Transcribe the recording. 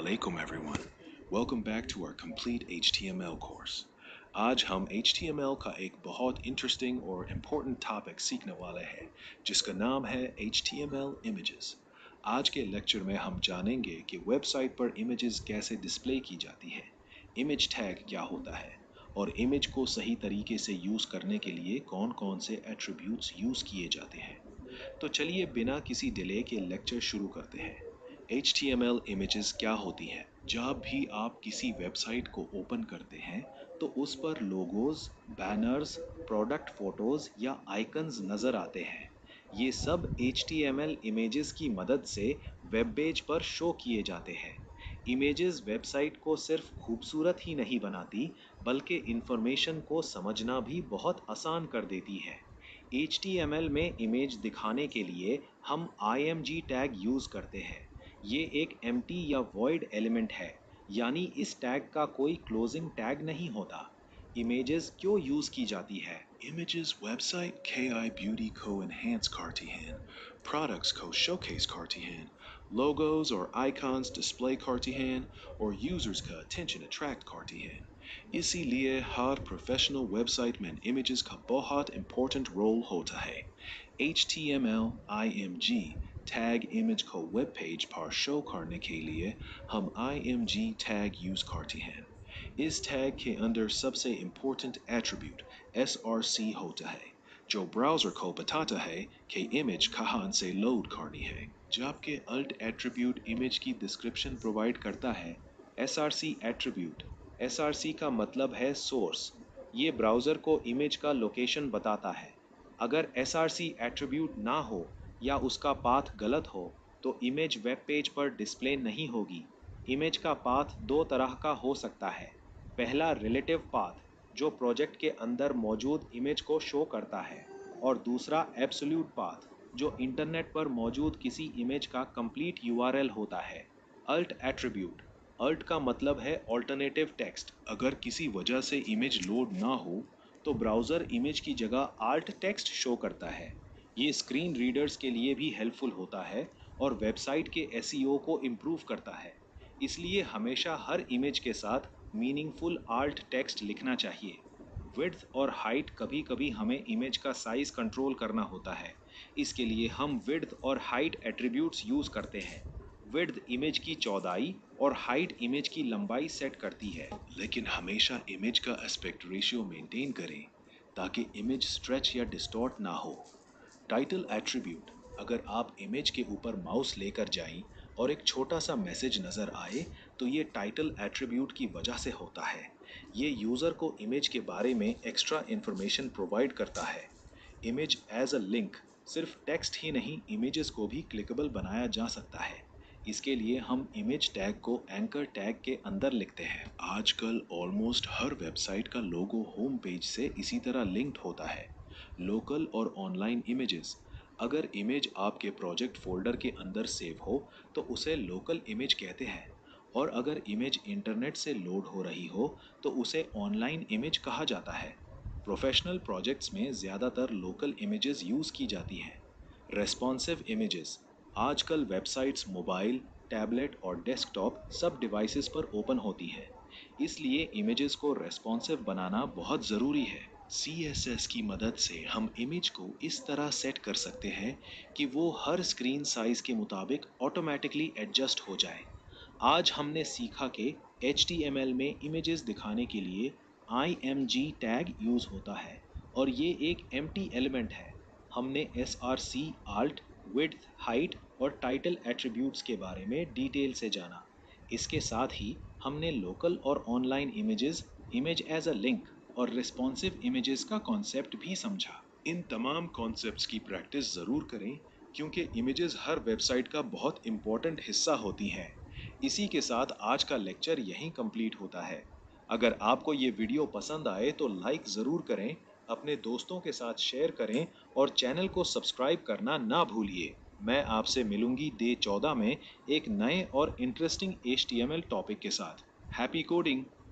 Alaikum everyone. Welcome back to our complete HTML course. आज हम HTML का एक बहुत इंटरेस्टिंग और इम्पोर्टेंट टॉपिक सीखने वाले हैं जिसका नाम है HTML images. आज के लेक्चर में हम जानेंगे कि वेबसाइट पर इमेजेस कैसे डिस्प्ले की जाती हैं, इमेज टैग क्या होता है और इमेज को सही तरीके से यूज़ करने के लिए कौन कौन से एट्रीब्यूट्स यूज़ किए जाते हैं। तो चलिए बिना किसी डिले के लेक्चर शुरू करते हैं। HTML इमेजेस क्या होती हैं? जब भी आप किसी वेबसाइट को ओपन करते हैं तो उस पर लोगोज, बैनर्स, प्रोडक्ट फोटोज या आइकन्स नज़र आते हैं। ये सब HTML इमेजेस की मदद से वेब पेज पर शो किए जाते हैं। इमेजेस वेबसाइट को सिर्फ खूबसूरत ही नहीं बनाती बल्कि इंफॉर्मेशन को समझना भी बहुत आसान कर देती है। HTML में इमेज दिखाने के लिए हम IMG टैग यूज़ करते हैं। ये एक एम्प्टी या वॉइड एलिमेंट है, यानी इस टैग का कोई क्लोजिंग टैग नहीं होता। इमेजेस क्यों यूज़ की जाती है? Images website KI Beauty को enhance करती हैं, products को showcase करती हैं, logos और icons display करती हैं और users का attention attract करती हैं। इसीलिए हर प्रोफेशनल वेबसाइट में इमेजेस का बहुत इंपॉर्टेंट रोल होता है। HTML IMG टैग इमेज को वेब पेज पर शो करने के लिए हम IMG टैग यूज करते हैं। इस टैग के अंदर सबसे इम्पोर्टेंट एट्रीब्यूट SRC होता है, जो ब्राउज़र को बताता है कि इमेज कहाँ से लोड करनी है। जबकि अल्ट एट्रीब्यूट इमेज की डिस्क्रिप्शन प्रोवाइड करता है। SRC एट्रीब्यूट, SRC का मतलब है सोर्स। ये ब्राउज़र को इमेज का लोकेशन बताता है। अगर SRC एट्रीब्यूट ना हो या उसका पाथ गलत हो तो इमेज वेब पेज पर डिस्प्ले नहीं होगी। इमेज का पाथ दो तरह का हो सकता है। पहला रिलेटिव पाथ, जो प्रोजेक्ट के अंदर मौजूद इमेज को शो करता है, और दूसरा एब्सोल्यूट पाथ, जो इंटरनेट पर मौजूद किसी इमेज का कंप्लीट URL होता है। अल्ट एट्रीब्यूट, अल्ट का मतलब है ऑल्टरनेटिव टेक्स्ट। अगर किसी वजह से इमेज लोड ना हो तो ब्राउज़र इमेज की जगह आल्ट टेक्स्ट शो करता है। ये स्क्रीन रीडर्स के लिए भी हेल्पफुल होता है और वेबसाइट के SEO को इम्प्रूव करता है। इसलिए हमेशा हर इमेज के साथ मीनिंगफुल आल्ट टेक्स्ट लिखना चाहिए। विड्थ और हाइट, कभी कभी हमें इमेज का साइज कंट्रोल करना होता है। इसके लिए हम विड्थ और हाइट एट्रीब्यूट्स यूज करते हैं। विड्थ इमेज की चौड़ाई और हाइट इमेज की लंबाई सेट करती है। लेकिन हमेशा इमेज का एस्पेक्ट रेशियो मेंटेन करें ताकि इमेज स्ट्रेच या डिस्टॉर्ट ना हो। टाइटल एट्रीब्यूट, अगर आप इमेज के ऊपर माउस लेकर जाएं और एक छोटा सा मैसेज नज़र आए तो ये टाइटल एट्रीब्यूट की वजह से होता है। ये यूज़र को इमेज के बारे में एक्स्ट्रा इन्फॉर्मेशन प्रोवाइड करता है। इमेज एज अ लिंक, सिर्फ टेक्स्ट ही नहीं इमेजेस को भी क्लिकेबल बनाया जा सकता है। इसके लिए हम इमेज टैग को एंकर टैग के अंदर लिखते हैं। आजकल ऑलमोस्ट हर वेबसाइट का लोगो होम पेज से इसी तरह लिंक्ड होता है। लोकल और ऑनलाइन इमेजेस, अगर इमेज आपके प्रोजेक्ट फोल्डर के अंदर सेव हो तो उसे लोकल इमेज कहते हैं, और अगर इमेज इंटरनेट से लोड हो रही हो तो उसे ऑनलाइन इमेज कहा जाता है। प्रोफेशनल प्रोजेक्ट्स में ज़्यादातर लोकल इमेजेस यूज़ की जाती हैं। रेस्पॉन्सिव इमेजेस, आजकल वेबसाइट्स मोबाइल, टैबलेट और डेस्कटॉप सब डिवाइसेस पर ओपन होती हैं। इसलिए इमेजेस को रेस्पॉन्सिव बनाना बहुत ज़रूरी है। CSS की मदद से हम इमेज को इस तरह सेट कर सकते हैं कि वो हर स्क्रीन साइज के मुताबिक ऑटोमेटिकली एडजस्ट हो जाए। आज हमने सीखा कि HTML में इमेजेस दिखाने के लिए IMG टैग यूज़ होता है और ये एक एम्प्टी एलिमेंट है। हमने SRC, आल्ट, विड्थ, हाइट और टाइटल एट्रीब्यूट्स के बारे में डिटेल से जाना। इसके साथ ही हमने लोकल और online images, image as a link और रिस्पॉन्सिव इमेजेस का कॉन्सेप्ट भी समझा। इन तमाम कॉन्सेप्ट्स की प्रैक्टिस ज़रूर करें क्योंकि इमेजेस हर वेबसाइट का बहुत इम्पोर्टेंट हिस्सा होती हैं। इसी के साथ आज का लेक्चर यहीं कंप्लीट होता है। अगर आपको ये वीडियो पसंद आए तो लाइक ज़रूर करें, अपने दोस्तों के साथ शेयर करें और चैनल को सब्सक्राइब करना ना भूलिए। मैं आपसे मिलूंगी डे 14 में एक नए और इंटरेस्टिंग HTML टॉपिक के साथ। Happy coding!